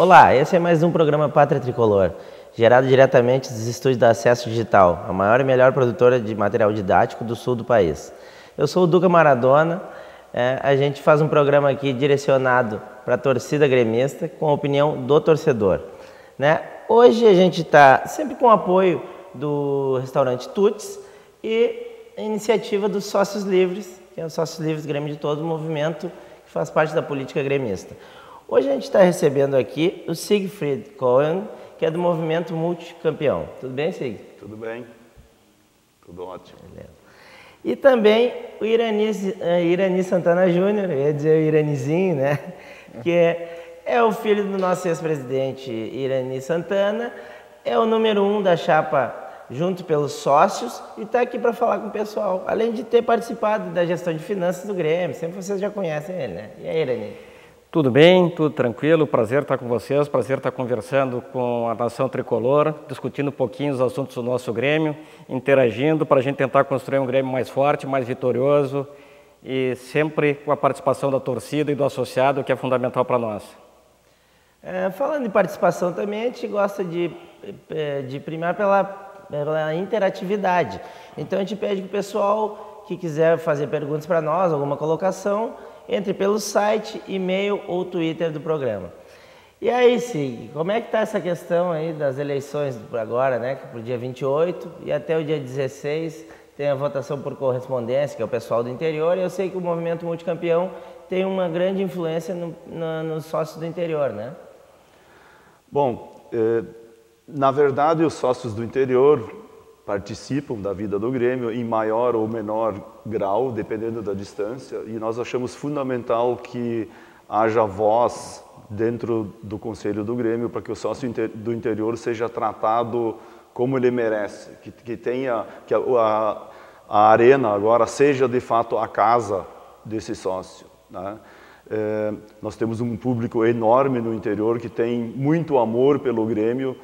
Olá, esse é mais um programa Pátria Tricolor, gerado diretamente dos estúdios da Acesso Digital, a maior e melhor produtora de material didático do sul do país. Eu sou o Duca Maradona, a gente faz um programa aqui direcionado para a torcida gremista com a opinião do torcedor. Hoje a gente está sempre com o apoio do restaurante Tuts e a iniciativa dos Sócios Livres, que é o Sócios Livres Grêmio de Todo o movimento que faz parte da política gremista. Hoje a gente está recebendo aqui o Siegfried Cohen, que é do movimento Multicampeão. Tudo bem, Sig? Tudo bem, tudo ótimo. Beleza. E também o Irani Santana Júnior, eu ia dizer o Iranizinho, né? Que é o filho do nosso ex-presidente Irani Santana, é o número 1 da chapa junto pelos sócios e está aqui para falar com o pessoal, além de ter participado da gestão de finanças do Grêmio, sempre vocês já conhecem ele, né? E aí, Irani? Tudo bem, tudo tranquilo, prazer estar com vocês, prazer estar conversando com a Nação Tricolor, discutindo um pouquinho os assuntos do nosso Grêmio, interagindo para a gente tentar construir um Grêmio mais forte, mais vitorioso e sempre com a participação da torcida e do associado, que é fundamental para nós. Falando em participação também, a gente gosta de primar pela interatividade. Então a gente pede que o pessoal que quiser fazer perguntas para nós, alguma colocação, entre pelo site, e-mail ou Twitter do programa. E aí, Sig, como é que está essa questão aí das eleições por agora, né? Para o dia 28 e até o dia 16 tem a votação por correspondência, que é o pessoal do interior, e eu sei que o movimento multicampeão tem uma grande influência nos sócios do interior, né? Bom, na verdade os sócios do interior participam da vida do Grêmio em maior ou menor grau, dependendo da distância, e nós achamos fundamental que haja voz dentro do Conselho do Grêmio para que o sócio do interior seja tratado como ele merece, que a arena agora seja de fato a casa desse sócio, né? Nós temos um público enorme no interior que tem muito amor pelo Grêmio,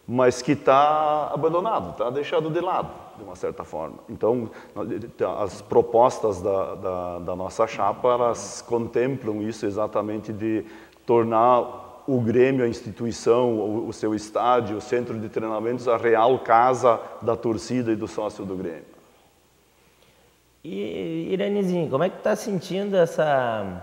mas que está abandonado, está deixado de lado, de uma certa forma. Então, as propostas da nossa chapa, elas contemplam isso exatamente, de tornar o Grêmio, a instituição, o seu estádio, o centro de treinamentos, a real casa da torcida e do sócio do Grêmio. E, Iranizinho, como é que tu está sentindo essa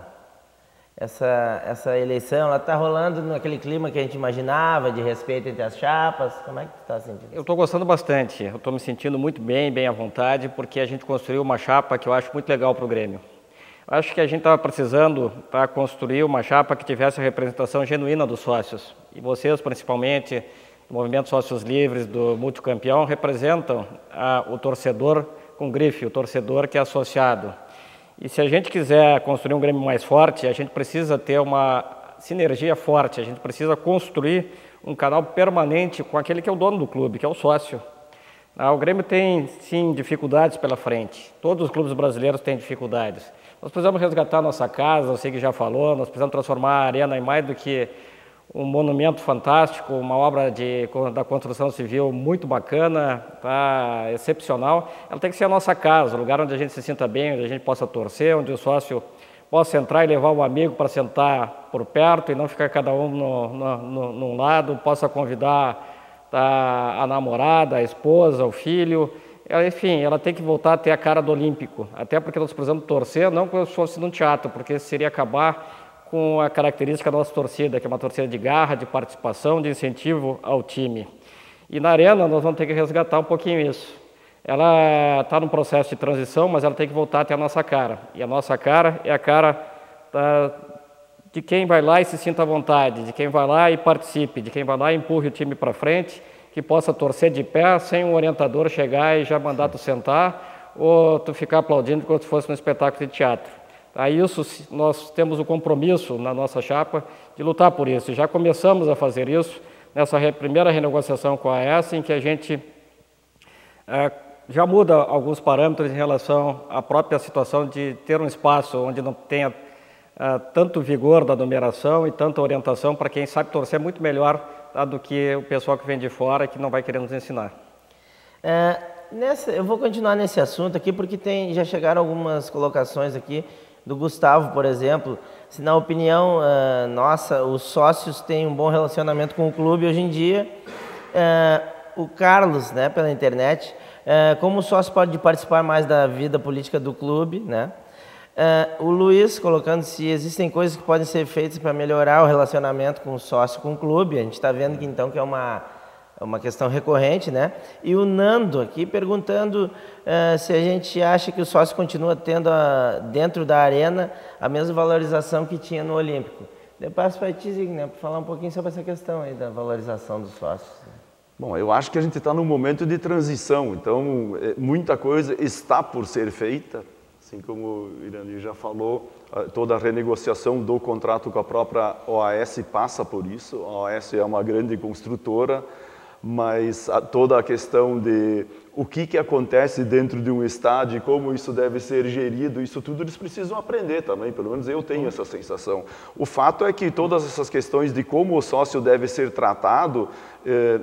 eleição? Ela está rolando naquele clima que a gente imaginava, de respeito entre as chapas? Como é que tu está sentindo? Eu estou gostando bastante, eu estou me sentindo muito bem à vontade, porque a gente construiu uma chapa que eu acho muito legal para o Grêmio. Eu acho que a gente estava precisando para construir uma chapa que tivesse a representação genuína dos sócios. E vocês, principalmente, do Movimento Sócios Livres, do Multicampeão, representam o torcedor com grife, o torcedor que é associado. E se a gente quiser construir um Grêmio mais forte, a gente precisa ter uma sinergia forte, a gente precisa construir um canal permanente com aquele que é o dono do clube, que é o sócio. O Grêmio tem, sim, dificuldades pela frente. Todos os clubes brasileiros têm dificuldades. Nós precisamos resgatar a nossa casa, eu sei que já falou, nós precisamos transformar a Arena em mais do que um monumento fantástico, uma obra da construção civil muito bacana, tá, excepcional. Ela tem que ser a nossa casa, o lugar onde a gente se sinta bem, onde a gente possa torcer, onde o sócio possa entrar e levar um amigo para sentar por perto e não ficar cada um num lado, possa convidar a namorada, a esposa, o filho. Enfim, ela tem que voltar a ter a cara do Olímpico, até porque nós precisamos torcer, não como se fosse num teatro, porque seria acabar com a característica da nossa torcida, que é uma torcida de garra, de participação, de incentivo ao time. E na Arena nós vamos ter que resgatar um pouquinho isso. Ela está num processo de transição, mas ela tem que voltar a ter a nossa cara. E a nossa cara é a cara de quem vai lá e se sinta à vontade, de quem vai lá e participe, de quem vai lá e empurre o time para frente, que possa torcer de pé sem um orientador chegar e já mandar tu sentar ou tu ficar aplaudindo como se fosse um espetáculo de teatro. Isso, nós temos o compromisso na nossa chapa de lutar por isso. Já começamos a fazer isso nessa primeira renegociação com a AES, em que a gente já muda alguns parâmetros em relação à própria situação de ter um espaço onde não tenha tanto vigor da numeração e tanta orientação para quem sabe torcer muito melhor do que o pessoal que vem de fora e que não vai querer nos ensinar. Eu vou continuar nesse assunto aqui porque já chegaram algumas colocações aqui do Gustavo, por exemplo, se na opinião nossa, os sócios têm um bom relacionamento com o clube hoje em dia, o Carlos, né, pela internet, como o sócio pode participar mais da vida política do clube, né? O Luiz colocando se existem coisas que podem ser feitas para melhorar o relacionamento com o sócio com o clube. A gente está vendo que então que é uma questão recorrente, né? E o Nando aqui perguntando se a gente acha que o sócio continua tendo dentro da arena a mesma valorização que tinha no Olímpico. Eu passo para ti, Zig, né, para falar um pouquinho sobre essa questão aí da valorização dos sócios. Bom, eu acho que a gente está num momento de transição, então muita coisa está por ser feita. Assim como o Irani já falou, toda a renegociação do contrato com a própria OAS passa por isso. A OAS é uma grande construtora, mas toda a questão de o que acontece dentro de um estádio, como isso deve ser gerido, isso tudo eles precisam aprender também, pelo menos eu tenho essa sensação. O fato é que todas essas questões de como o sócio deve ser tratado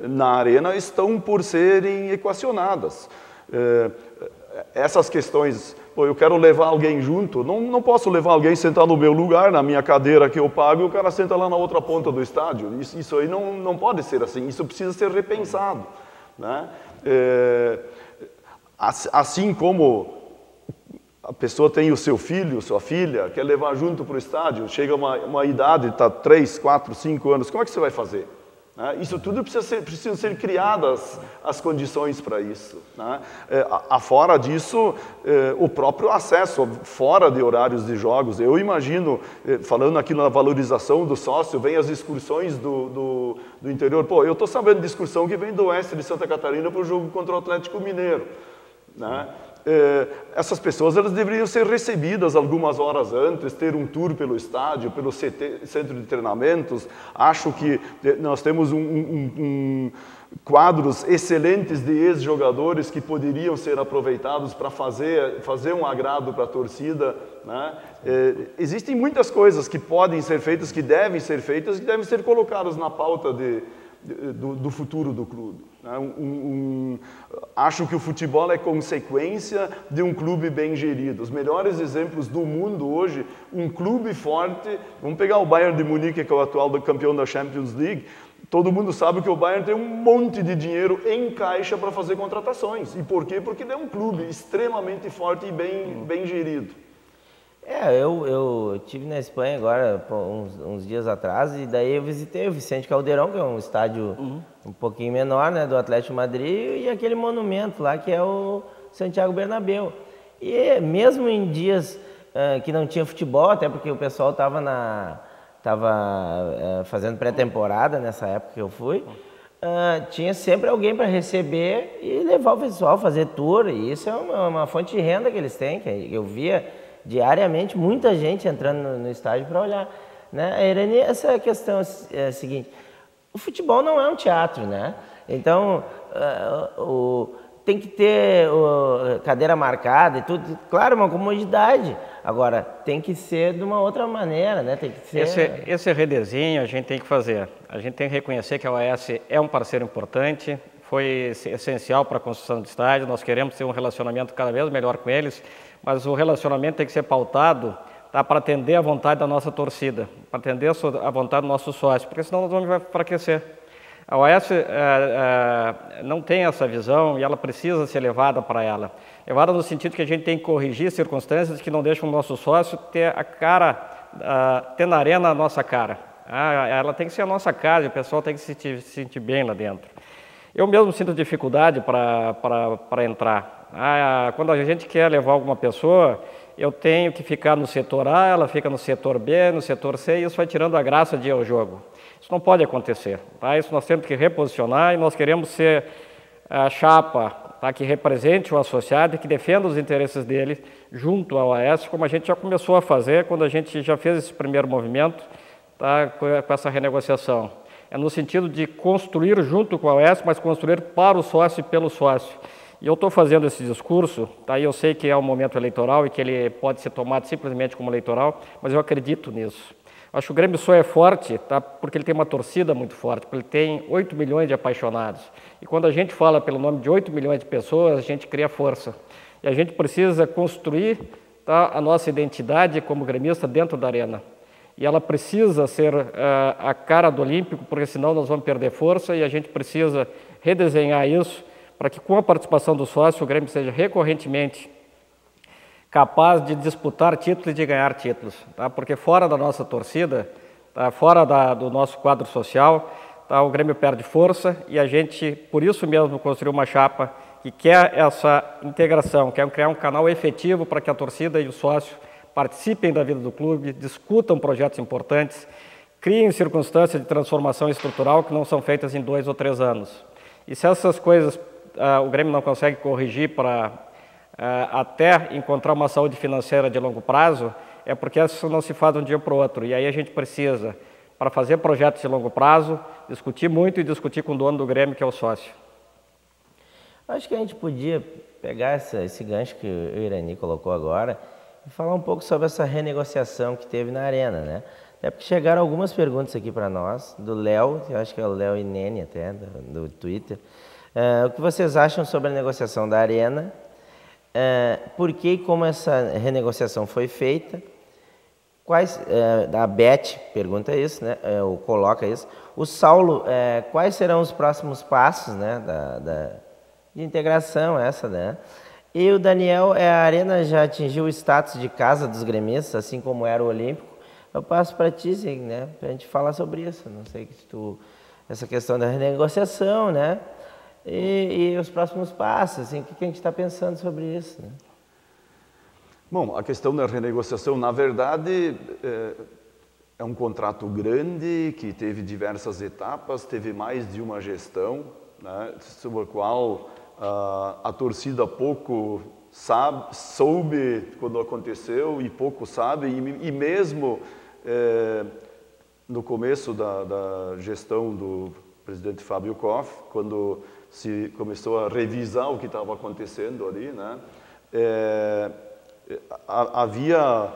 na arena estão por serem equacionadas. Essas questões, pô, eu quero levar alguém junto, não posso levar alguém sentar no meu lugar, na minha cadeira que eu pago, e o cara senta lá na outra ponta do estádio. Isso aí não pode ser assim, isso precisa ser repensado, né? Assim como a pessoa tem o seu filho, sua filha, quer levar junto para o estádio, chega uma idade, está 3, 4, 5 anos, como é que você vai fazer? Isso tudo precisam ser criadas as condições para isso, né? Fora disso, o próprio acesso, fora de horários de jogos. Eu imagino, falando aqui na valorização do sócio, vem as excursões do interior. Pô, eu estou sabendo de excursão que vem do oeste de Santa Catarina para o jogo contra o Atlético Mineiro, né? Essas pessoas elas deveriam ser recebidas algumas horas antes, ter um tour pelo estádio, pelo centro de treinamentos. Acho que nós temos quadros excelentes de ex-jogadores que poderiam ser aproveitados para fazer um agrado para a torcida, né? Existem muitas coisas que podem ser feitas, que devem ser colocadas na pauta do futuro do clube. Acho que o futebol é consequência de um clube bem gerido. Os melhores exemplos do mundo hoje, um clube forte, vamos pegar o Bayern de Munique, que é o atual campeão da Champions League. Todo mundo sabe que o Bayern tem um monte de dinheiro em caixa para fazer contratações. E por quê? Porque ele é um clube extremamente forte e bem gerido. Eu estive na Espanha agora, uns dias atrás, e daí eu visitei o Vicente Calderón, que é um estádio um pouquinho menor, né, do Atlético de Madrid, e aquele monumento lá que é o Santiago Bernabéu. E mesmo em dias que não tinha futebol, até porque o pessoal estava fazendo pré-temporada nessa época que eu fui, tinha sempre alguém para receber e levar o pessoal, fazer tour, e isso é uma fonte de renda que eles têm, que eu via diariamente muita gente entrando no estádio para olhar, né? Irani, essa questão é a seguinte: o futebol não é um teatro, né? Então tem que ter cadeira marcada e tudo, claro, uma comodidade. Agora tem que ser de uma outra maneira, né? Tem que ser... Esse redesenho a gente tem que fazer. A gente tem que reconhecer que a OAS é um parceiro importante, foi essencial para a construção do estádio. Nós queremos ter um relacionamento cada vez melhor com eles, mas o relacionamento tem que ser pautado para atender a vontade da nossa torcida, para atender a vontade do nosso sócio, porque senão nós vamos enfraquecer. A OAS não tem essa visão e ela precisa ser levada para ela. Levada no sentido que a gente tem que corrigir circunstâncias que não deixam o nosso sócio ter ter na arena a nossa cara. Ela tem que ser a nossa casa e o pessoal tem que se sentir bem lá dentro. Eu mesmo sinto dificuldade para entrar. Quando a gente quer levar alguma pessoa, eu tenho que ficar no setor A, ela fica no setor B, no setor C, e isso vai tirando a graça de ir ao jogo. Isso não pode acontecer, tá? Isso nós temos que reposicionar e nós queremos ser a chapa, tá, que represente o associado e que defenda os interesses dele junto ao OAS, como a gente já começou a fazer quando a gente já fez esse primeiro movimento, tá, com essa renegociação. É no sentido de construir junto com a OAS, mas construir para o sócio e pelo sócio. E eu estou fazendo esse discurso, tá? Eu sei que é um momento eleitoral e que ele pode ser tomado simplesmente como eleitoral, mas eu acredito nisso. Acho que o Grêmio só é forte, tá? Porque ele tem uma torcida muito forte, porque ele tem 8 milhões de apaixonados. E quando a gente fala pelo nome de 8 milhões de pessoas, a gente cria força. E a gente precisa construir tá, a nossa identidade como gremista dentro da arena. E ela precisa ser a cara do Olímpico, porque senão nós vamos perder força e a gente precisa redesenhar isso para que com a participação do sócio o Grêmio seja recorrentemente capaz de disputar títulos e de ganhar títulos. Tá? Porque fora da nossa torcida, tá? Fora do nosso quadro social, tá? O Grêmio perde força e a gente, por isso mesmo, construiu uma chapa que quer essa integração, quer criar um canal efetivo para que a torcida e o sócio participem da vida do clube, discutam projetos importantes, criem circunstâncias de transformação estrutural que não são feitas em 2 ou 3 anos. E se essas coisas o Grêmio não consegue corrigir para até encontrar uma saúde financeira de longo prazo, é porque isso não se faz de um dia para o outro. E aí a gente precisa, para fazer projetos de longo prazo, discutir muito e discutir com o dono do Grêmio, que é o sócio. Acho que a gente podia pegar esse gancho que o Irani colocou agora e falar um pouco sobre essa renegociação que teve na Arena, né? Até porque chegaram algumas perguntas aqui para nós, do Léo, eu acho que é o Léo Inene até, do Twitter. O que vocês acham sobre a negociação da Arena? Por que e como essa renegociação foi feita? A Beth pergunta isso, né? Ou coloca isso. O Saulo, quais serão os próximos passos, né? De integração essa, né? E o Daniel, a Arena já atingiu o status de casa dos gremistas, assim como era o Olímpico. Eu passo para ti, né, para a gente falar sobre isso. Não sei essa questão da renegociação, né? E os próximos passos, assim, o que a gente está pensando sobre isso, né? Bom, a questão da renegociação, na verdade, é um contrato grande que teve diversas etapas, teve mais de uma gestão, né, sobre a qual a torcida pouco soube quando aconteceu e pouco sabe, e mesmo no começo da gestão do presidente Fábio Koff, quando se começou a revisar o que estava acontecendo ali, né, havia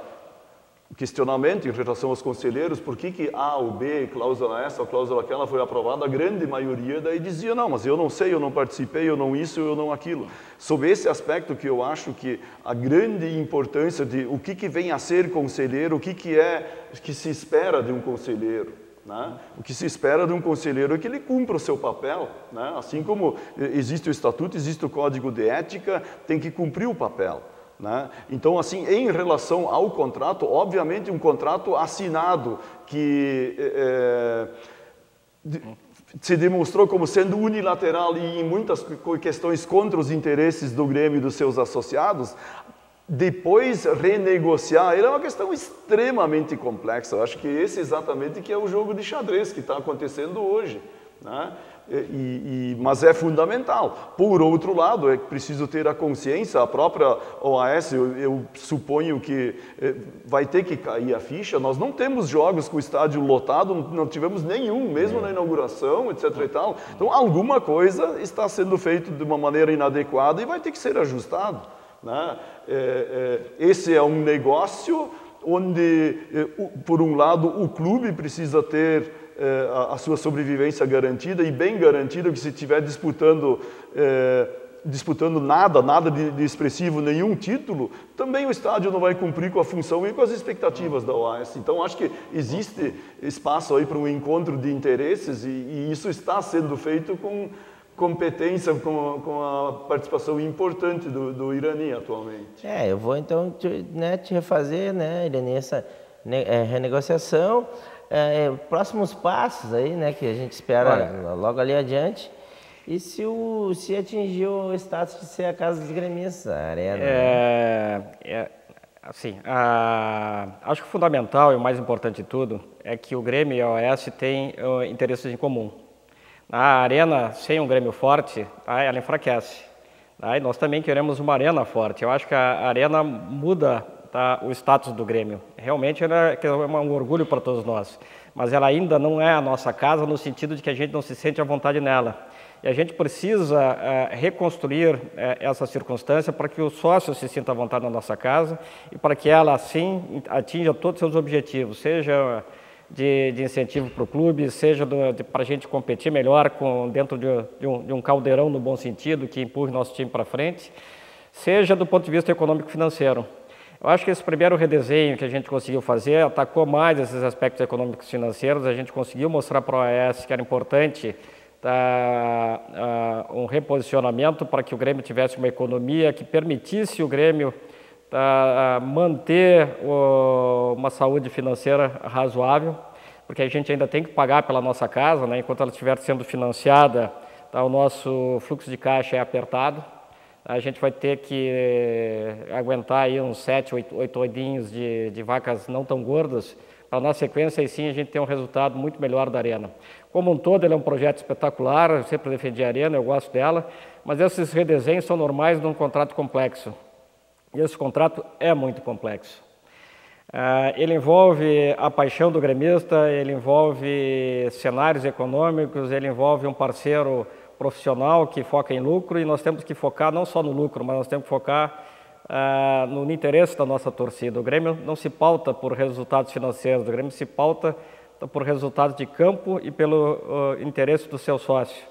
questionamento em relação aos conselheiros, por que A ou B, cláusula essa ou cláusula aquela foi aprovada, a grande maioria daí dizia, não, mas eu não sei, eu não participei, eu não isso, eu não aquilo. Sobre esse aspecto que eu acho que a grande importância de o que vem a ser conselheiro, o que se espera de um conselheiro, né? O que se espera de um conselheiro é que ele cumpra o seu papel, né? Assim como existe o estatuto, existe o código de ética, tem que cumprir o papel. Né? Então, assim, em relação ao contrato, obviamente um contrato assinado que se demonstrou como sendo unilateral e em muitas questões contra os interesses do Grêmio e dos seus associados, depois renegociar, ele é uma questão extremamente complexa. Eu acho que esse exatamente que é o jogo de xadrez que está acontecendo hoje, né? Mas é fundamental. Por outro lado, é preciso ter a consciência, a própria OAS, eu suponho que vai ter que cair a ficha. Nós não temos jogos com o estádio lotado, não tivemos nenhum, mesmo na inauguração, etc. e tal. Então, alguma coisa está sendo feita de uma maneira inadequada e vai ter que ser ajustado, né? Esse é um negócio onde, por um lado, o clube precisa ter a sua sobrevivência garantida e bem garantida, que se estiver disputando nada de expressivo, nenhum título, também o estádio não vai cumprir com a função e com as expectativas da OAS. Então, acho que existe espaço aí para um encontro de interesses e isso está sendo feito com competência, com a participação importante do Irani atualmente. Eu vou então te refazer, né, Irani, essa renegociação. Próximos passos aí, né, que a gente espera logo ali adiante. E se atingiu o status de ser a casa dos gremistas, a Arena? Assim, acho que o fundamental e o mais importante de tudo é que o Grêmio e a OAS têm interesses em comum. A Arena, sem um Grêmio forte, ela enfraquece. E nós também queremos uma Arena forte. Eu acho que a Arena muda o status do Grêmio. Realmente ela é um orgulho para todos nós, mas ela ainda não é a nossa casa no sentido de que a gente não se sente à vontade nela. E a gente precisa reconstruir essa circunstância para que o sócio se sinta à vontade na nossa casa e para que ela, assim, atinja todos os seus objetivos, seja de incentivo para o clube, seja para a gente competir melhor dentro de um caldeirão no bom sentido, que empurre nosso time para frente, seja do ponto de vista econômico e financeiro. Eu acho que esse primeiro redesenho que a gente conseguiu fazer atacou mais esses aspectos econômicos e financeiros, a gente conseguiu mostrar para a OAS que era importante um reposicionamento para que o Grêmio tivesse uma economia que permitisse o Grêmio manter uma saúde financeira razoável, porque a gente ainda tem que pagar pela nossa casa, né? Enquanto ela estiver sendo financiada, o nosso fluxo de caixa é apertado. A gente vai ter que aguentar aí uns 7, 8 olhinhos de vacas não tão gordas, para na sequência e sim a gente ter um resultado muito melhor da Arena. Como um todo, ele é um projeto espetacular, eu sempre defendi a Arena, eu gosto dela, mas esses redesenhos são normais num contrato complexo. E esse contrato é muito complexo. Ele envolve a paixão do gremista, ele envolve cenários econômicos, ele envolve um parceiro profissional que foca em lucro, e nós temos que focar não só no lucro, mas nós temos que focar no interesse da nossa torcida. O Grêmio não se pauta por resultados financeiros, o Grêmio se pauta por resultados de campo e pelo interesse do seu sócio,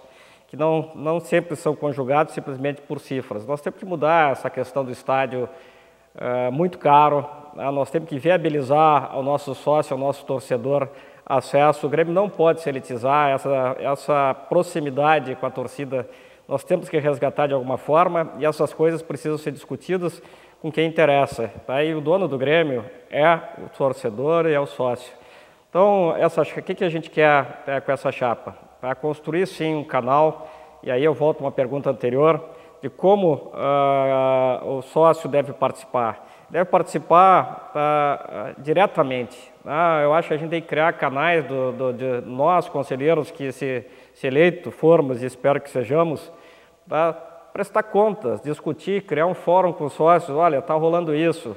que não sempre são conjugados simplesmente por cifras. Nós temos que mudar essa questão do estádio muito caro, nós temos que viabilizar ao nosso sócio, ao nosso torcedor, acesso. O Grêmio não pode se elitizar, essa proximidade com a torcida nós temos que resgatar de alguma forma, e essas coisas precisam ser discutidas com quem interessa. E o dono do Grêmio é o torcedor e é o sócio. Então, o que a gente quer com essa chapa? Para construir sim um canal, e aí eu volto a uma pergunta anterior, de como o sócio deve participar. Deve participar diretamente. Eu acho que a gente tem que criar canais de nós, conselheiros, que se eleito formos, e espero que sejamos, prestar contas, discutir, criar um fórum com os sócios, olha, está rolando isso,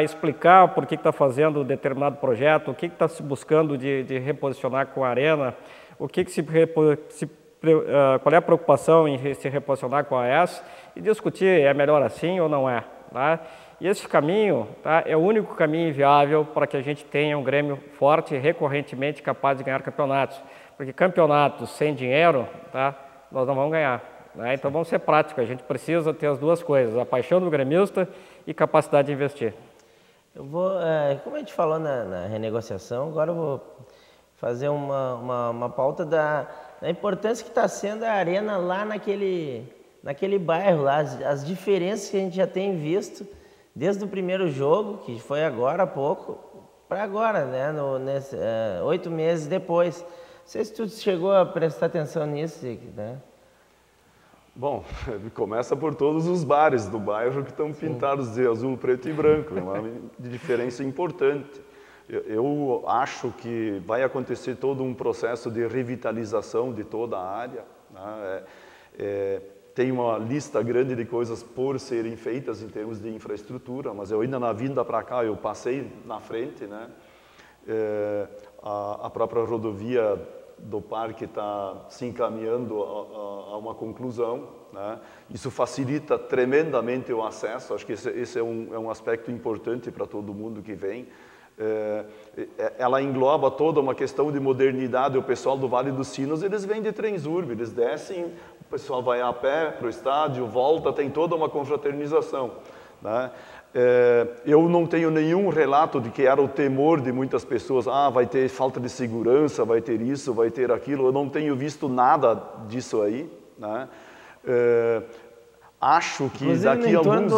explicar por que está fazendo determinado projeto, o que está se buscando de reposicionar com a Arena, qual é a preocupação em se reposicionar com a AES, e discutir é melhor assim ou não é. E esse caminho é o único caminho viável para que a gente tenha um Grêmio forte e recorrentemente capaz de ganhar campeonatos. Porque campeonatos sem dinheiro, nós não vamos ganhar. Então vamos ser práticos, a gente precisa ter as duas coisas, a paixão do gremista e capacidade de investir. Eu vou, como a gente falou na renegociação, agora eu vou fazer uma pauta da importância que está sendo a Arena lá naquele bairro, lá, as diferenças que a gente já tem visto desde o primeiro jogo, que foi agora há pouco, para agora, né, 8 meses depois. Não sei se tu chegou a prestar atenção nisso, né? Bom, começa por todos os bares do bairro que estão pintados de azul, preto e branco, é uma diferença importante. Eu acho que vai acontecer todo um processo de revitalização de toda a área, né? Tem uma lista grande de coisas por serem feitas em termos de infraestrutura, mas eu ainda na vinda para cá, eu passei na frente, né? A própria rodovia do parque está se encaminhando a uma conclusão, né? Isso facilita tremendamente o acesso, acho que esse é um aspecto importante para todo mundo que vem. Ela engloba toda uma questão de modernidade. O pessoal do Vale dos Sinos, eles vêm de Transurb, eles descem, o pessoal vai a pé para o estádio, volta, tem toda uma confraternização, né? Eu não tenho nenhum relato de que era o temor de muitas pessoas, vai ter falta de segurança, vai ter isso, vai ter aquilo. Eu não tenho visto nada disso aí, né? Acho que inclusive, daqui a alguns anos...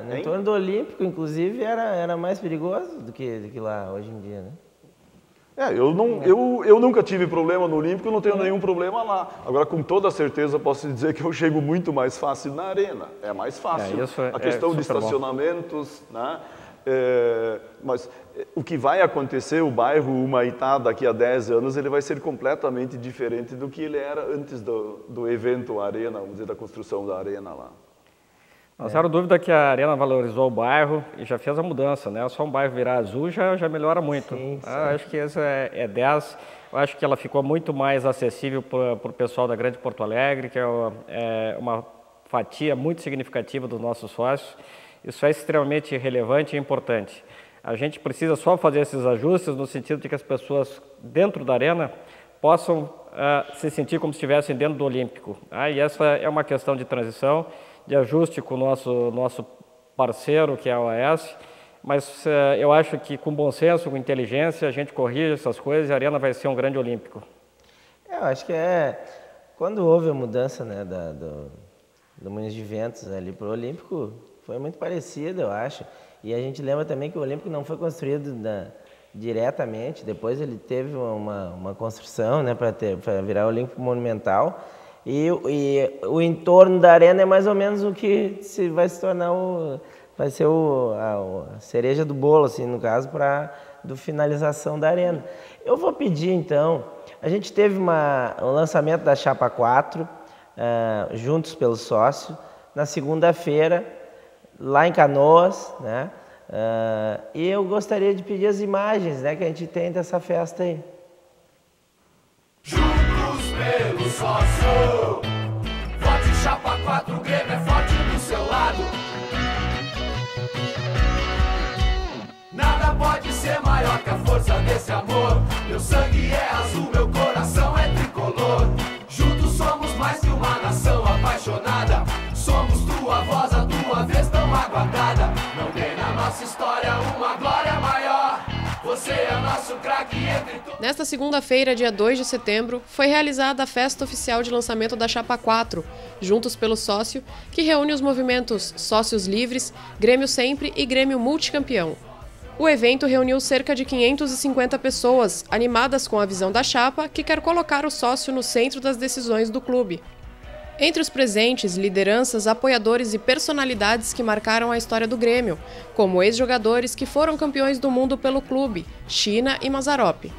No entorno do Olímpico, inclusive, era mais perigoso do que lá hoje em dia, né? Eu nunca tive problema no Olímpico, não tenho nenhum problema lá. Agora, com toda certeza, posso dizer que eu chego muito mais fácil na Arena. É mais fácil. A questão de estacionamentos, né? Mas o que vai acontecer, o bairro Humaitá, daqui a 10 anos, ele vai ser completamente diferente do que ele era antes do evento Arena, vamos dizer, da construção da Arena lá. Não zero dúvida que a Arena valorizou o bairro e já fez a mudança, né? Só um bairro virar azul já melhora muito. Sim. Acho que esse é 10. Eu acho que ela ficou muito mais acessível para o pessoal da Grande Porto Alegre, que é uma fatia muito significativa dos nossos sócios. Isso é extremamente relevante e importante. A gente precisa só fazer esses ajustes no sentido de que as pessoas dentro da Arena possam se sentir como se estivessem dentro do Olímpico. E essa é uma questão de transição, de ajuste com o nosso parceiro que é a OAS, mas eu acho que com bom senso, com inteligência, a gente corrige essas coisas e a Arena vai ser um grande olímpico. Eu acho que quando houve a mudança, né, do Moinhos de Ventos ali para o Olímpico, foi muito parecido, eu acho. E a gente lembra também que o Olímpico não foi construído diretamente, depois ele teve uma construção, né, para virar o Olímpico Monumental. E o entorno da Arena é mais ou menos o que vai se tornar vai ser a cereja do bolo, assim, no caso, do finalização da Arena. Eu vou pedir, então, a gente teve o lançamento da Chapa 4, Juntos pelo Sócio, na segunda-feira, lá em Canoas, né? E eu gostaria de pedir as imagens, né, que a gente tem dessa festa aí. Juntos pelo sócio, vote Chapa 4, o Grêmio é forte do seu lado. Nada pode ser maior que a força desse amor. Meu sangue é azul, meu coração é tricolor. Juntos somos mais que uma nação apaixonada. Somos tua voz, a tua vez tão aguardada. Não tem na nossa história uma glória maior. Você é nosso craque entre todos. Nesta segunda-feira, dia 2 de setembro, foi realizada a festa oficial de lançamento da Chapa 4, Juntos pelo Sócio, que reúne os movimentos Sócios Livres, Grêmio Sempre e Grêmio Multicampeão. O evento reuniu cerca de 550 pessoas, animadas com a visão da chapa, que quer colocar o sócio no centro das decisões do clube. Entre os presentes, lideranças, apoiadores e personalidades que marcaram a história do Grêmio, como ex-jogadores que foram campeões do mundo pelo clube, China e Mazzaropi.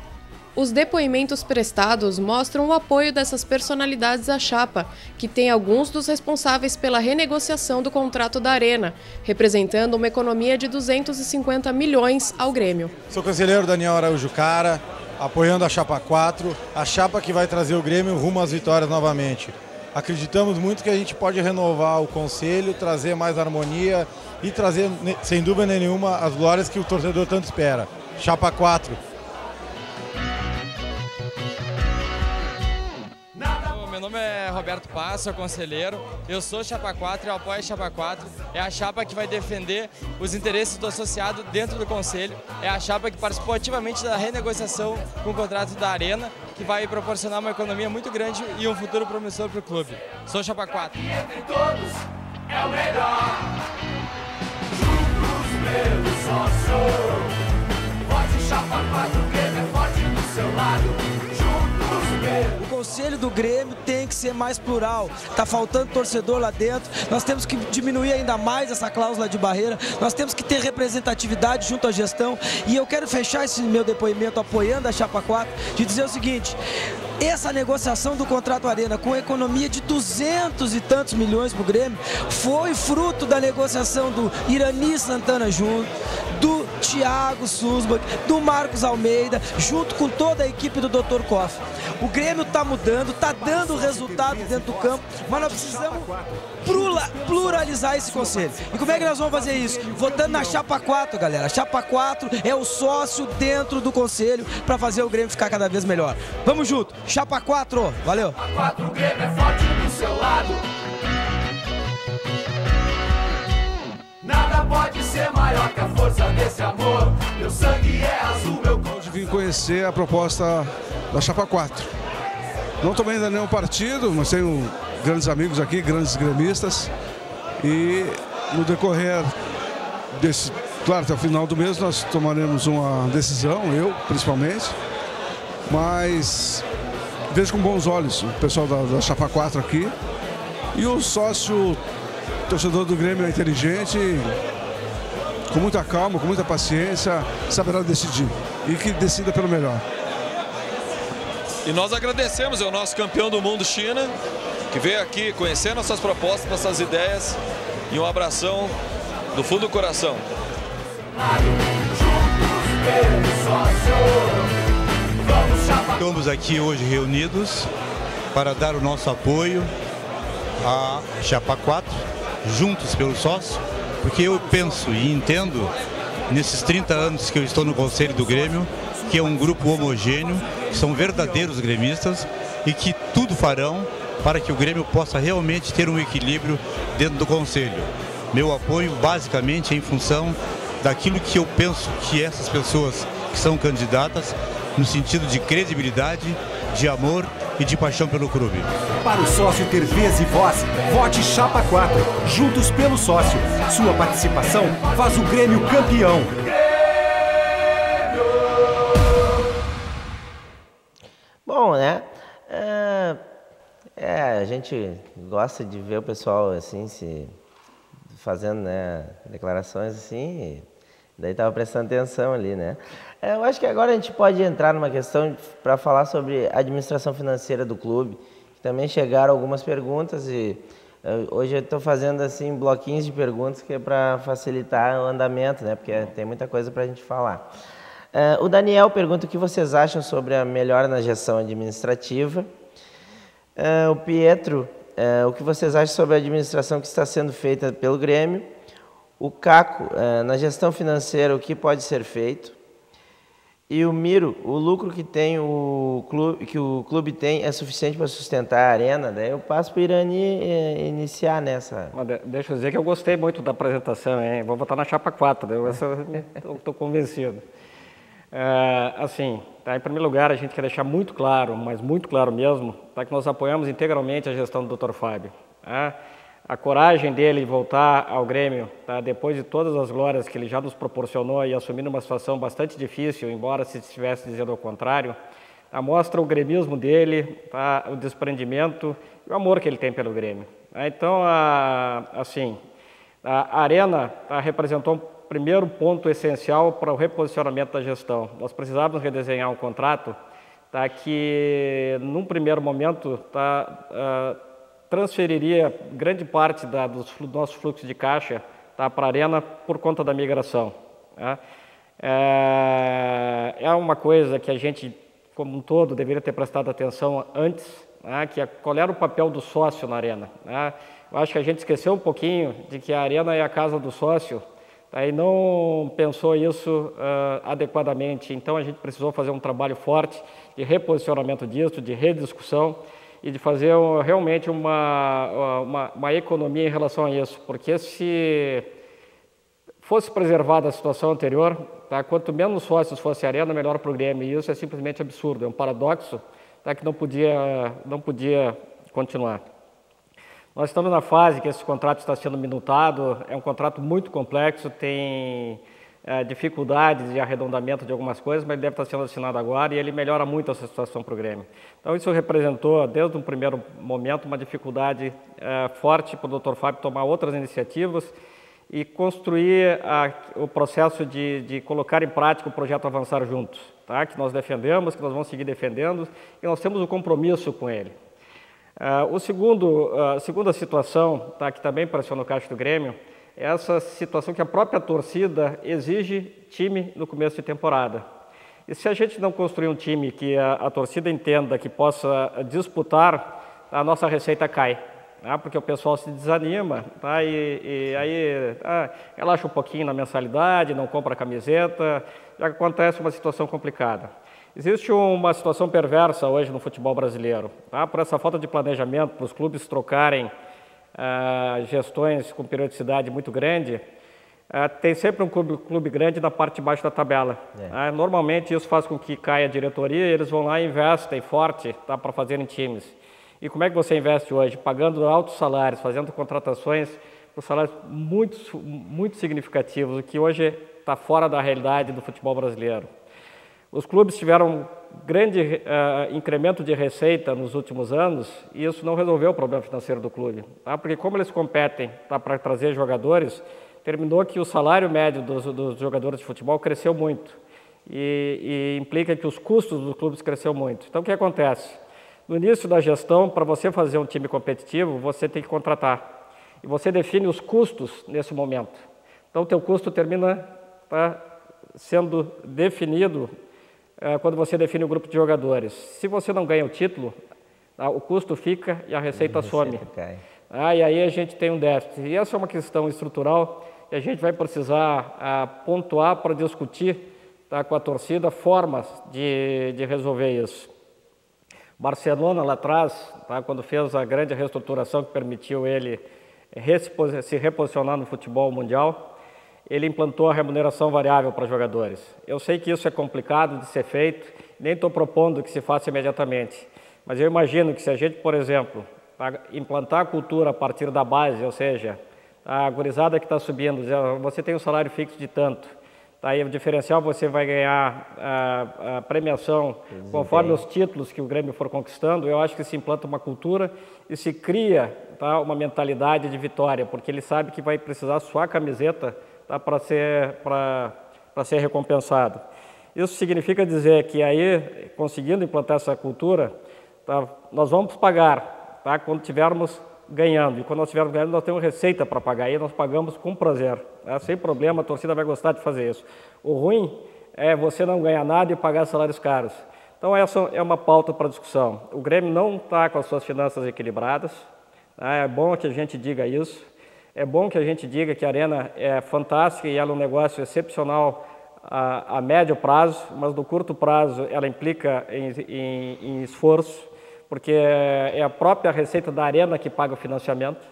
Os depoimentos prestados mostram o apoio dessas personalidades à chapa, que tem alguns dos responsáveis pela renegociação do contrato da Arena, representando uma economia de 250 milhões ao Grêmio. Sou o conselheiro Daniel Araújo Cara, apoiando a Chapa 4, a chapa que vai trazer o Grêmio rumo às vitórias novamente. Acreditamos muito que a gente pode renovar o conselho, trazer mais harmonia e trazer, sem dúvida nenhuma, as glórias que o torcedor tanto espera. Chapa 4. Meu nome é Roberto Paz, sou conselheiro, eu sou Chapa 4 e eu apoio a Chapa 4. É a chapa que vai defender os interesses do associado dentro do conselho, é a chapa que participou ativamente da renegociação com o contrato da Arena, que vai proporcionar uma economia muito grande e um futuro promissor para o clube. Sou Chapa 4. E entre todos é o melhor. Juntos pelo sócio, vote Chapa 4, o Grêmio é forte do seu lado. O conselho do Grêmio tem que ser mais plural, tá faltando torcedor lá dentro, nós temos que diminuir ainda mais essa cláusula de barreira, nós temos que ter representatividade junto à gestão e eu quero fechar esse meu depoimento apoiando a Chapa 4, de dizer o seguinte: essa negociação do contrato Arena com economia de 200 e tantos milhões para o Grêmio foi fruto da negociação do Irani Santana Júnior, do Thiago Susbach, do Marcos Almeida, junto com toda a equipe do Dr. Koff. O Grêmio está mudando, está dando resultado dentro do campo, mas nós precisamos pluralizar esse conselho. E como é que nós vamos fazer isso? Votando na Chapa 4, galera. A Chapa 4 é o sócio dentro do conselho para fazer o Grêmio ficar cada vez melhor. Vamos junto. Chapa 4, valeu! Chapa 4, o Grêmio é forte do seu lado. Nada pode ser maior que a força desse amor. Meu sangue é azul, meu corpo. Hoje vim conhecer a proposta da Chapa 4. Não tomei ainda nenhum partido, mas tenho grandes amigos aqui, grandes gremistas. E no decorrer desse, claro, até o final do mês nós tomaremos uma decisão, eu principalmente. Mas vejo com bons olhos o pessoal da Chapa 4 aqui. E o sócio torcedor do Grêmio é inteligente, com muita calma, com muita paciência, saberá decidir. E que decida pelo melhor. E nós agradecemos ao nosso campeão do mundo, China, que veio aqui conhecer nossas propostas, nossas ideias. E um abração do fundo do coração. Estamos aqui hoje reunidos para dar o nosso apoio à Chapa 4, Juntos pelo Sócio, porque eu penso e entendo, nesses 30 anos que eu estou no Conselho do Grêmio, que é um grupo homogêneo, que são verdadeiros gremistas e que tudo farão para que o Grêmio possa realmente ter um equilíbrio dentro do Conselho. meu apoio basicamente é em função daquilo que eu penso que essas pessoas que são candidatas, no sentido de credibilidade, de amor e de paixão pelo clube. Para o sócio ter vez e voz, vote Chapa 4, juntos pelo sócio. Sua participação faz o Grêmio campeão. Bom, né? A gente gosta de ver o pessoal assim se fazendo, né, declarações assim. Daí estava prestando atenção ali, né? Eu acho que agora a gente pode entrar numa questão para falar sobre a administração financeira do clube. Também chegaram algumas perguntas e hoje eu estou fazendo assim bloquinhos de perguntas que é para facilitar o andamento, né? Porque tem muita coisa para a gente falar. O Daniel pergunta o que vocês acham sobre a melhora na gestão administrativa. O Pietro, o que vocês acham sobre a administração que está sendo feita pelo Grêmio. O Caco, na gestão financeira, o que pode ser feito? E o Miro, o lucro que o clube tem é suficiente para sustentar a arena? Daí eu passo para o Irani iniciar nessa. Deixa eu dizer que eu gostei muito da apresentação, hein? Vou votar na Chapa 4, eu estou convencido. Assim, tá, em primeiro lugar, a gente quer deixar muito claro, mas muito claro mesmo, tá, que nós apoiamos integralmente a gestão do Dr. Fábio. Tá? A coragem dele de voltar ao Grêmio, tá, depois de todas as glórias que ele já nos proporcionou e assumindo uma situação bastante difícil, embora se estivesse dizendo o contrário, tá, mostra o gremismo dele, tá, o desprendimento e o amor que ele tem pelo Grêmio. Tá? Então, assim, a Arena representou um primeiro ponto essencial para o reposicionamento da gestão. Nós precisávamos redesenhar um contrato tá, que, num primeiro momento, transferiria grande parte do nosso fluxo de caixa tá, para a Arena por conta da migração. Tá? É uma coisa que a gente, como um todo, deveria ter prestado atenção antes, tá? Qual era o papel do sócio na Arena. Tá? Eu acho que a gente esqueceu um pouquinho de que a Arena é a casa do sócio, tá? E não pensou isso adequadamente. Então a gente precisou fazer um trabalho forte de reposicionamento disso, de rediscussão, e de fazer realmente uma economia em relação a isso, porque se fosse preservada a situação anterior, tá, quanto menos sócios fosse a Arena, melhor para o Grêmio, e isso é simplesmente absurdo, é um paradoxo tá, que não podia continuar. Nós estamos na fase que esse contrato está sendo minutado, é um contrato muito complexo, tem dificuldades de arredondamento de algumas coisas, mas ele deve estar sendo assinado agora e ele melhora muito essa situação para o Grêmio. Então isso representou, desde um primeiro momento, uma dificuldade forte para o Dr. Fábio tomar outras iniciativas e construir o processo de colocar em prática o projeto Avançar Juntos, tá? Que nós defendemos, que nós vamos seguir defendendo e nós temos um compromisso com ele. A segunda situação, tá, que também pressiona o caixa do Grêmio, essa situação que a própria torcida exige time no começo de temporada. E se a gente não construir um time que a torcida entenda que possa disputar, a nossa receita cai. Tá? Porque o pessoal se desanima, tá? e aí relaxa um pouquinho na mensalidade, não compra a camiseta, já acontece uma situação complicada. Existe uma situação perversa hoje no futebol brasileiro, tá? Por essa falta de planejamento, para os clubes trocarem gestões com periodicidade muito grande, tem sempre um clube grande na parte de baixo da tabela. Normalmente isso faz com que caia a diretoria e eles vão lá e investem forte, tá, para fazerem times. E como é que você investe hoje? Pagando altos salários, fazendo contratações por salários muito significativos, o que hoje está fora da realidade do futebol brasileiro. Os clubes tiveram um grande incremento de receita nos últimos anos e isso não resolveu o problema financeiro do clube. Tá? Porque como eles competem, tá, para trazer jogadores, terminou que o salário médio dos jogadores de futebol cresceu muito e implica que os custos dos clubes cresceu muito. Então o que acontece? No início da gestão, para você fazer um time competitivo, você tem que contratar. E você define os custos nesse momento. Então o teu custo termina sendo definido quando você define o grupo de jogadores. Se você não ganha o título, o custo fica e a receita some. E aí a gente tem um déficit. E essa é uma questão estrutural que a gente vai precisar pontuar para discutir, tá, com a torcida formas de resolver isso. Barcelona lá atrás, tá, quando fez a grande reestruturação que permitiu ele se reposicionar no futebol mundial, ele implantou a remuneração variável para jogadores. Eu sei que isso é complicado de ser feito, nem estou propondo que se faça imediatamente, mas eu imagino que se a gente, por exemplo, implantar a cultura a partir da base, ou seja, a gurizada que está subindo, você tem um salário fixo de tanto, aí o diferencial você vai ganhar a premiação conforme os títulos que o Grêmio for conquistando. Eu acho que se implanta uma cultura e se cria uma mentalidade de vitória, porque ele sabe que vai precisar suar a camiseta para ser recompensado. Isso significa dizer que aí, conseguindo implantar essa cultura, nós vamos pagar quando tivermos ganhando, e quando nós estivermos ganhando, nós temos receita para pagar, e nós pagamos com prazer, sem problema, a torcida vai gostar de fazer isso. O ruim é você não ganhar nada e pagar salários caros. Então essa é uma pauta para discussão. O Grêmio não está com as suas finanças equilibradas, é bom que a gente diga isso, é bom que a gente diga que a Arena é fantástica e ela é um negócio excepcional a médio prazo, mas no curto prazo ela implica em esforço, porque é a própria receita da Arena que paga o financiamento.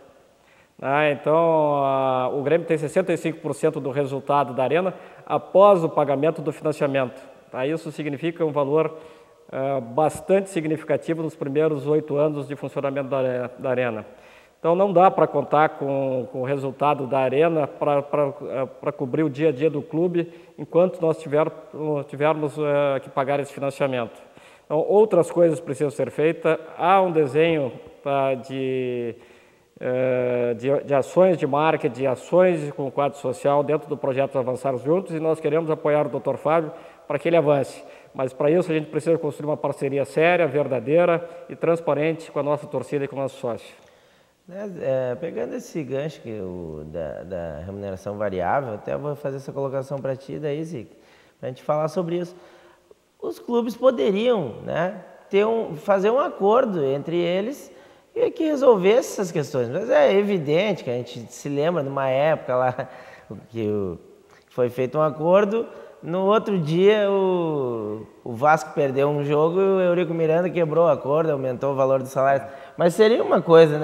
Então, o Grêmio tem 65% do resultado da Arena após o pagamento do financiamento. Isso significa um valor bastante significativo nos primeiros 8 anos de funcionamento da Arena. Então, não dá para contar com o resultado da Arena para cobrir o dia a dia do clube enquanto nós tivermos que pagar esse financiamento. Então, outras coisas precisam ser feitas. Há um desenho de ações de marketing, de ações com o quadro social dentro do projeto Avançar Juntos, e nós queremos apoiar o Dr. Fábio para que ele avance. Mas para isso a gente precisa construir uma parceria séria, verdadeira e transparente com a nossa torcida e com o nosso sócio. Pegando esse gancho da remuneração variável, até vou fazer essa colocação para ti daí, Zico, para a gente falar sobre isso. Os clubes poderiam, fazer um acordo entre eles e que resolvesse essas questões. Mas é evidente que a gente se lembra de uma época lá que foi feito um acordo, no outro dia o Vasco perdeu um jogo e o Eurico Miranda quebrou o acordo, aumentou o valor dos salários. Mas seria uma coisa,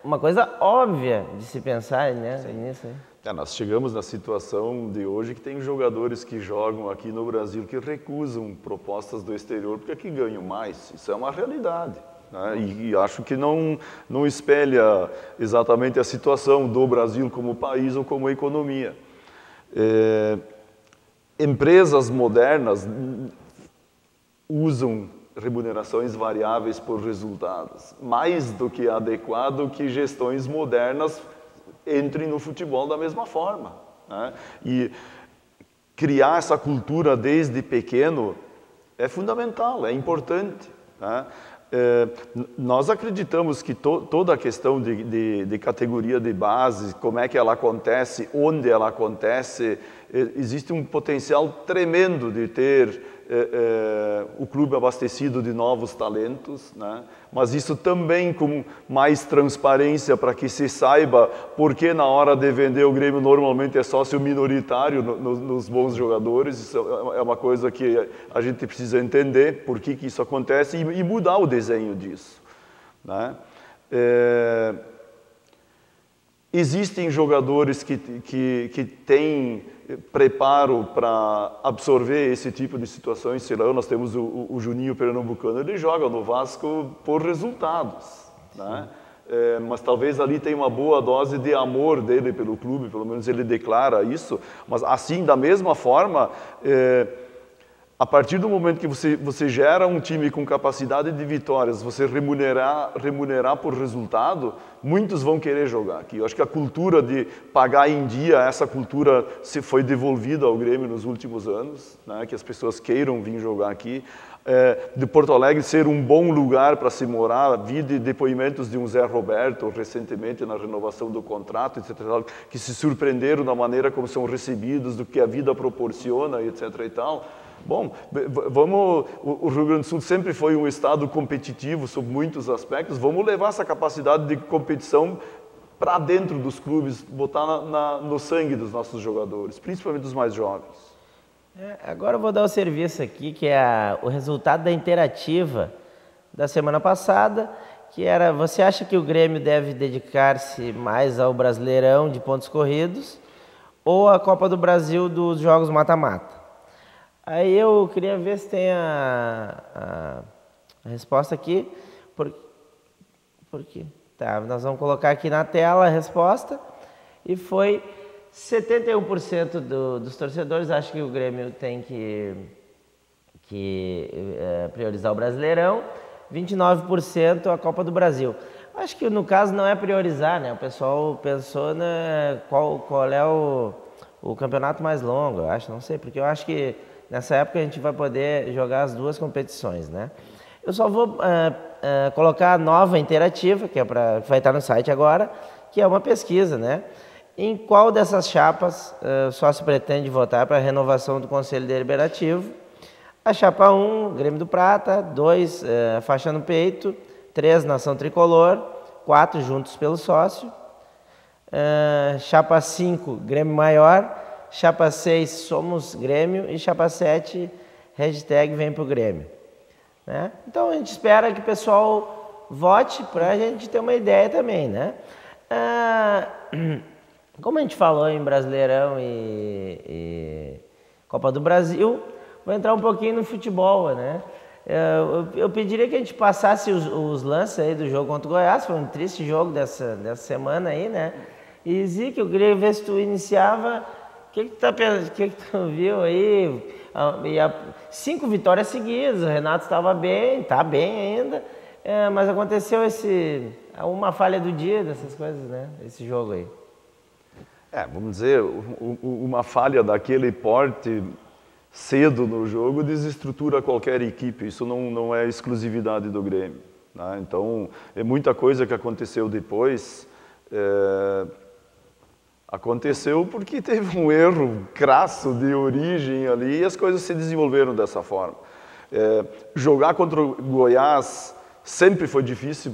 uma coisa óbvia de se pensar nisso. Nós chegamos na situação de hoje que tem jogadores que jogam aqui no Brasil que recusam propostas do exterior porque aqui ganham mais. Isso é uma realidade. E acho que não espelha exatamente a situação do Brasil como país ou como economia. Empresas modernas usam remunerações variáveis por resultados, mais do que adequado que gestões modernas entrem no futebol da mesma forma. E criar essa cultura desde pequeno é fundamental, é importante. Nós acreditamos que toda a questão de categoria de base, como é que ela acontece, onde ela acontece, existe um potencial tremendo de ter o clube abastecido de novos talentos, mas isso também com mais transparência para que se saiba porque na hora de vender o Grêmio normalmente é sócio minoritário nos bons jogadores. Isso é uma coisa que a gente precisa entender por que isso acontece e mudar o desenho disso. Existem jogadores que têm preparo para absorver esse tipo de situações. Sei lá, nós temos o Juninho Pernambucano, ele joga no Vasco por resultados, mas talvez ali tenha uma boa dose de amor dele pelo clube, pelo menos ele declara isso. Mas assim, da mesma forma, a partir do momento que você gera um time com capacidade de vitórias, você remunerar por resultado, muitos vão querer jogar aqui. Eu acho que a cultura de pagar em dia, essa cultura se foi devolvida ao Grêmio nos últimos anos, que as pessoas queiram vir jogar aqui. De Porto Alegre ser um bom lugar para se morar, vi depoimentos de um Zé Roberto recentemente na renovação do contrato, etc., que se surpreenderam da maneira como são recebidos, do que a vida proporciona, etc. e tal. Bom, o Rio Grande do Sul sempre foi um estado competitivo sob muitos aspectos, vamos levar essa capacidade de competição para dentro dos clubes, botar no sangue dos nossos jogadores, principalmente dos mais jovens. Agora eu vou dar o serviço aqui, que é o resultado da interativa da semana passada, que era: você acha que o Grêmio deve dedicar-se mais ao Brasileirão de pontos corridos ou à Copa do Brasil dos jogos mata-mata? Aí eu queria ver se tem a resposta aqui. Por quê? Tá, nós vamos colocar aqui na tela a resposta. E foi 71% dos torcedores acham que o Grêmio tem que priorizar o Brasileirão, 29% a Copa do Brasil. Acho que no caso não é priorizar, né? O pessoal pensou qual é o campeonato mais longo, eu acho, não sei, porque eu acho que nessa época a gente vai poder jogar as duas competições, né? Eu só vou colocar a nova interativa, que vai estar no site agora, que é uma pesquisa, né? Em qual dessas chapas o sócio pretende votar para a renovação do Conselho Deliberativo? A chapa 1, Grêmio do Prata, 2, Faixa no Peito, 3, Nação Tricolor, 4, Juntos pelo Sócio, chapa 5, Grêmio Maior, chapa 6, Somos Grêmio e chapa 7, hashtag Vem Pro Grêmio. Né? Então a gente espera que o pessoal vote para a gente ter uma ideia também, né? Como a gente falou em Brasileirão e Copa do Brasil, vou entrar um pouquinho no futebol, né? Eu pediria que a gente passasse os lances aí do jogo contra o Goiás. Foi um triste jogo dessa semana aí, né? E Zico, eu queria ver se tu iniciava. O que tu viu aí? 5 vitórias seguidas, o Renato estava bem, está bem ainda, mas aconteceu uma falha do dia dessas coisas, né? Esse jogo aí. Vamos dizer, uma falha daquele porte cedo no jogo desestrutura qualquer equipe, isso não é exclusividade do Grêmio, né? Então, é muita coisa que aconteceu depois, aconteceu porque teve um erro crasso de origem ali e as coisas se desenvolveram dessa forma. Jogar contra o Goiás sempre foi difícil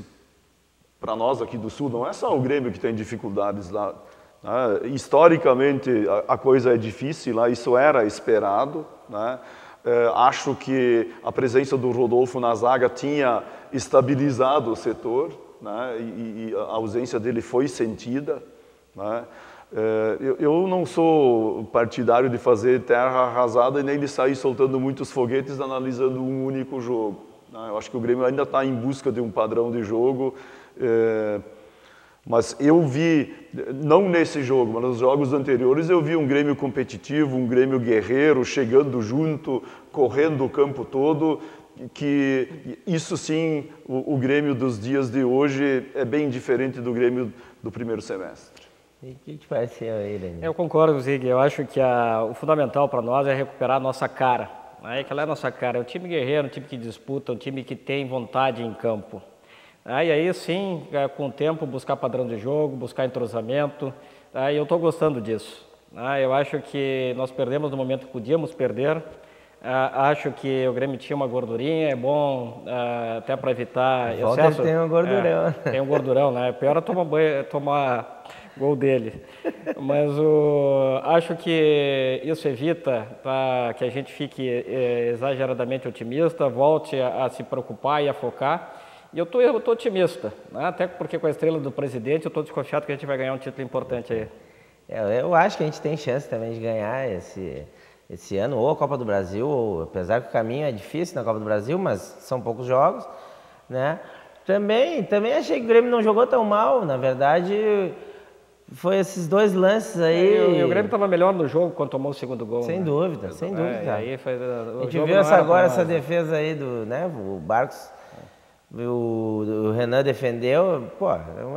para nós aqui do Sul, não é só o Grêmio que tem dificuldades lá. Né? Historicamente a coisa é difícil lá, isso era esperado, né? Acho que a presença do Rodolfo na zaga tinha estabilizado o setor, né? E a ausência dele foi sentida, né? Eu não sou partidário de fazer terra arrasada e nem de sair soltando muitos foguetes analisando um único jogo, né? Eu acho que o Grêmio ainda está em busca de um padrão de jogo, mas eu vi, não nesse jogo, mas nos jogos anteriores, eu vi um Grêmio competitivo, um Grêmio guerreiro, chegando junto, correndo o campo todo, que isso sim, o Grêmio dos dias de hoje é bem diferente do Grêmio do primeiro semestre. E o que te pareceu aí, Daniel? Eu concordo, Zig. Eu acho que o fundamental para nós é recuperar a nossa cara. Aquela é a nossa cara. É um time guerreiro, um time que disputa, um time que tem vontade em campo. E aí sim, com o tempo, buscar padrão de jogo, buscar entrosamento. E eu estou gostando disso. Eu acho que nós perdemos no momento que podíamos perder. Acho que o Grêmio tinha uma gordurinha, é bom até para evitar excesso. Tem um gordurão. Tem um gordurão, né? Pior é tomar gol dele. Mas acho que isso evita que a gente fique exageradamente otimista, volte a se preocupar e a focar. E eu tô otimista, né? Até porque com a estrela do presidente eu estou desconfiado que a gente vai ganhar um título importante aí. Eu acho que a gente tem chance também de ganhar esse ano, ou a Copa do Brasil, ou, apesar que o caminho é difícil na Copa do Brasil, mas são poucos jogos, né? Também achei que o Grêmio não jogou tão mal, na verdade, foi esses dois lances aí. E o Grêmio estava melhor no jogo quando tomou o segundo gol. Sem dúvida, sem dúvida. Aí foi, a gente viu essa defesa aí né? O Barcos, o Renan defendeu,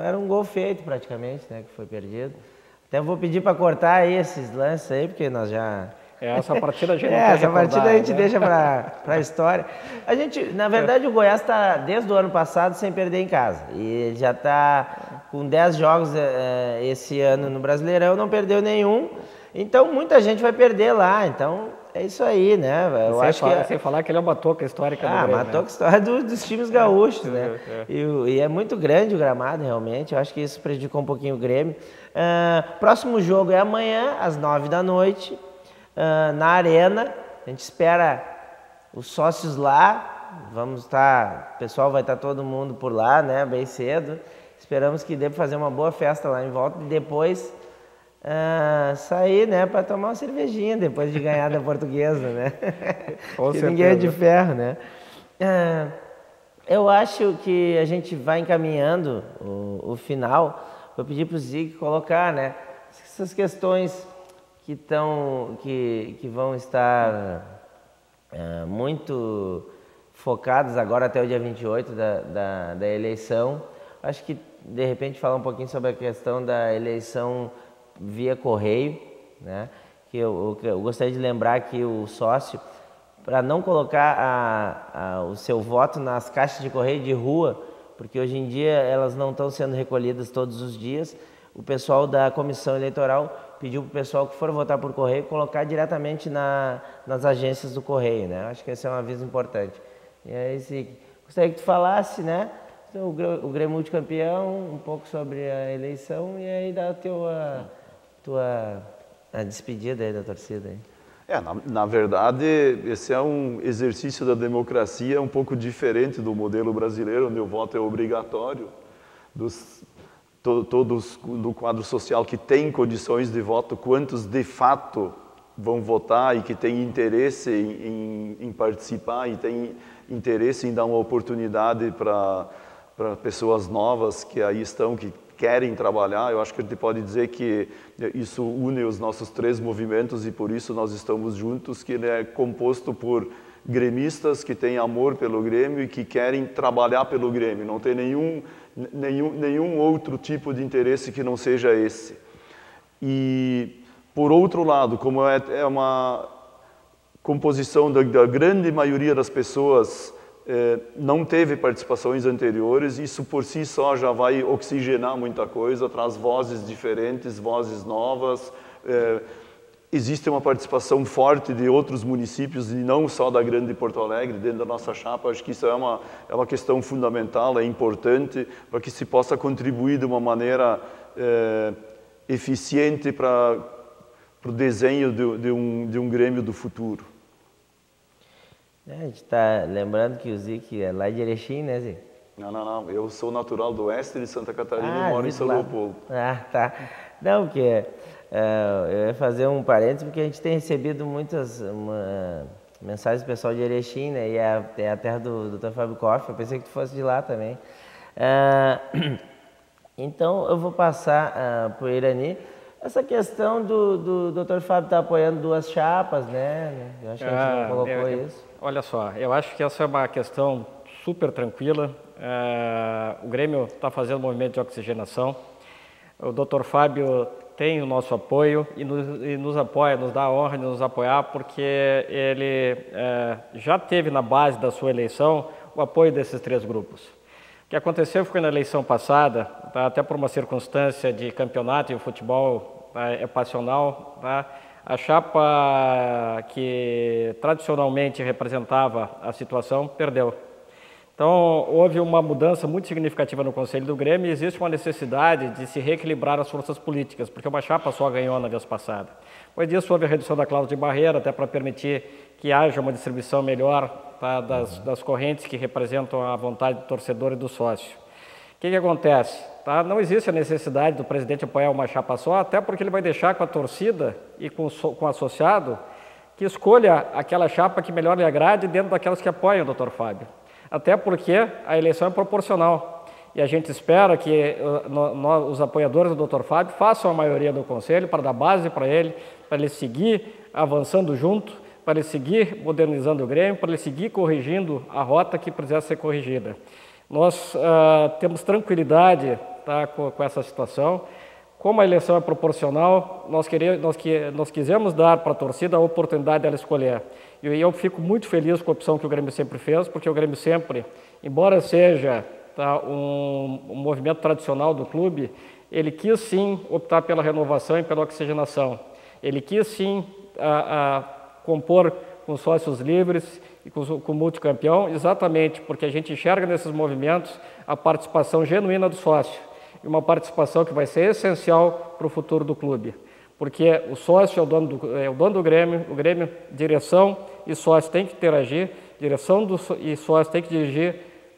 era um gol feito praticamente, né? Que foi perdido. Até vou pedir para cortar aí esses lances aí, porque nós já... Essa partida a gente a gente deixa para a história. A gente, na verdade, o Goiás está desde o ano passado sem perder em casa. E ele já está com 10 jogos esse ano no Brasileirão, não perdeu nenhum. Então, muita gente vai perder lá. Então, é isso aí, né? Sem falar que ele é uma toca histórica do Grêmio. Uma toca histórica dos times gaúchos, né? E é muito grande o gramado, realmente. Eu acho que isso prejudicou um pouquinho o Grêmio. Próximo jogo é amanhã, às 9 da noite. Na Arena, a gente espera os sócios lá, vamos estar, o pessoal vai estar todo mundo por lá, né, bem cedo. Esperamos que dê para fazer uma boa festa lá em volta e depois sair, né, para tomar uma cervejinha depois de ganhar da Portuguesa, né? Que ninguém é de ferro, né? Eu acho que a gente vai encaminhando o final. Vou pedir para o Zig colocar, né, essas questões que vão estar muito focadas agora até o dia 28 da eleição. Acho que, de repente, falar um pouquinho sobre a questão da eleição via correio, né? Que eu gostaria de lembrar que o sócio, para não colocar o seu voto nas caixas de correio de rua, porque hoje em dia elas não estão sendo recolhidas todos os dias, o pessoal da comissão eleitoral pediu para o pessoal que for votar por correio colocar diretamente nas agências do correio, né? Acho que esse é um aviso importante. E aí, gostaria que tu falasse, né? O Grêmio multicampeão, um pouco sobre a eleição e aí dá a despedida aí da torcida. Aí. Na verdade, esse é um exercício da democracia um pouco diferente do modelo brasileiro, onde o voto é obrigatório. Todos do quadro social que têm condições de voto, quantos de fato vão votar e que têm interesse em participar e têm interesse em dar uma oportunidade para pessoas novas que aí estão, que querem trabalhar. Eu acho que a gente pode dizer que isso une os nossos 3 movimentos e por isso nós estamos juntos, que ele é composto por gremistas que têm amor pelo Grêmio e que querem trabalhar pelo Grêmio. Não tem nenhum outro tipo de interesse que não seja esse. E, por outro lado, como é uma composição da grande maioria das pessoas não teve participações anteriores, isso por si só já vai oxigenar muita coisa, traz vozes diferentes, vozes novas. Existe uma participação forte de outros municípios e não só da grande Porto Alegre dentro da nossa chapa. Acho que isso é uma questão fundamental, é importante para que se possa contribuir de uma maneira eficiente para o desenho de um Grêmio do futuro. A gente está lembrando que o Zic é lá de Erechim, né, Zic? Não. Eu sou natural do oeste de Santa Catarina e moro em São Leopoldo. Tá. Não, porque eu ia fazer um parênteses, porque a gente tem recebido muitas mensagens do pessoal de Erechim, né? E é a terra do Dr. Fábio Koff. Eu pensei que tu fosse de lá também. Então, eu vou passar para o Irani. Essa questão do Dr. Fábio estar apoiando 2 chapas, né? Eu acho que a gente não colocou isso. Olha só, eu acho que essa é uma questão super tranquila. O Grêmio está fazendo um movimento de oxigenação. O Dr. Fábio tem o nosso apoio e nos apoia, nos dá a honra de nos apoiar, porque ele já teve na base da sua eleição o apoio desses 3 grupos. O que aconteceu foi na eleição passada, tá, até por uma circunstância de campeonato e o futebol é passional, tá, a chapa que tradicionalmente representava a situação perdeu. Então, houve uma mudança muito significativa no Conselho do Grêmio e existe uma necessidade de se reequilibrar as forças políticas, porque uma chapa só ganhou na vez passada. Depois disso, houve a redução da cláusula de barreira, até para permitir que haja uma distribuição melhor, tá, das correntes que representam a vontade do torcedor e do sócio. O que acontece? Tá? Não existe a necessidade do presidente apoiar uma chapa só, até porque ele vai deixar com a torcida e com o associado que escolha aquela chapa que melhor lhe agrade dentro daquelas que apoiam o Dr. Fábio. Até porque a eleição é proporcional e a gente espera que os apoiadores do Dr. Fábio façam a maioria do Conselho para dar base para ele seguir avançando junto, para ele seguir modernizando o Grêmio, para ele seguir corrigindo a rota que precisa ser corrigida. Nós temos tranquilidade, tá, com essa situação. Como a eleição é proporcional, nós quisemos dar para a torcida a oportunidade dela escolher. E eu fico muito feliz com a opção que o Grêmio sempre fez, porque o Grêmio sempre, embora seja um movimento tradicional do clube, ele quis sim optar pela renovação e pela oxigenação. Ele quis sim compor com sócios livres e com o multicampeão, exatamente porque a gente enxerga nesses movimentos a participação genuína do sócio. E uma participação que vai ser essencial para o futuro do clube. Porque o sócio é o dono do Grêmio, direção e sócio têm que interagir direção e sócio tem que dirigir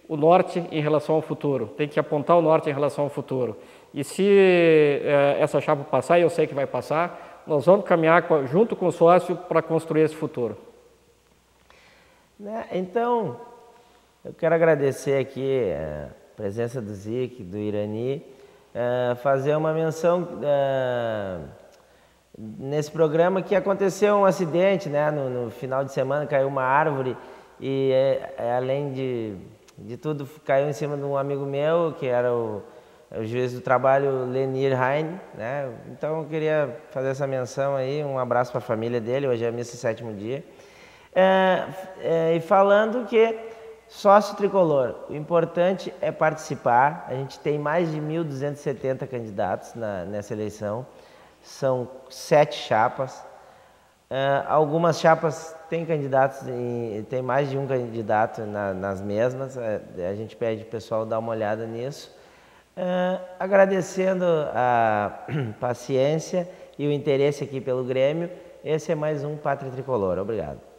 o norte em relação ao futuro, tem que apontar o norte em relação ao futuro. E se essa chapa passar, e eu sei que vai passar, nós vamos caminhar junto com o sócio para construir esse futuro. Então, eu quero agradecer aqui a presença do Zic, do Irani, fazer uma menção nesse programa que aconteceu um acidente, né? No final de semana caiu uma árvore e além de tudo caiu em cima de um amigo meu que era o juiz do trabalho Lenir Hein, né? Então eu queria fazer essa menção aí, um abraço para a família dele, hoje é a missa 7º dia. E falando que sócio tricolor, o importante é participar, a gente tem mais de 1.270 candidatos nessa eleição, são 7 chapas, algumas chapas têm candidatos, tem mais de um candidato nas mesmas, a gente pede o pessoal dar uma olhada nisso, agradecendo a paciência e o interesse aqui pelo Grêmio, esse é mais um Pátria Tricolor, obrigado.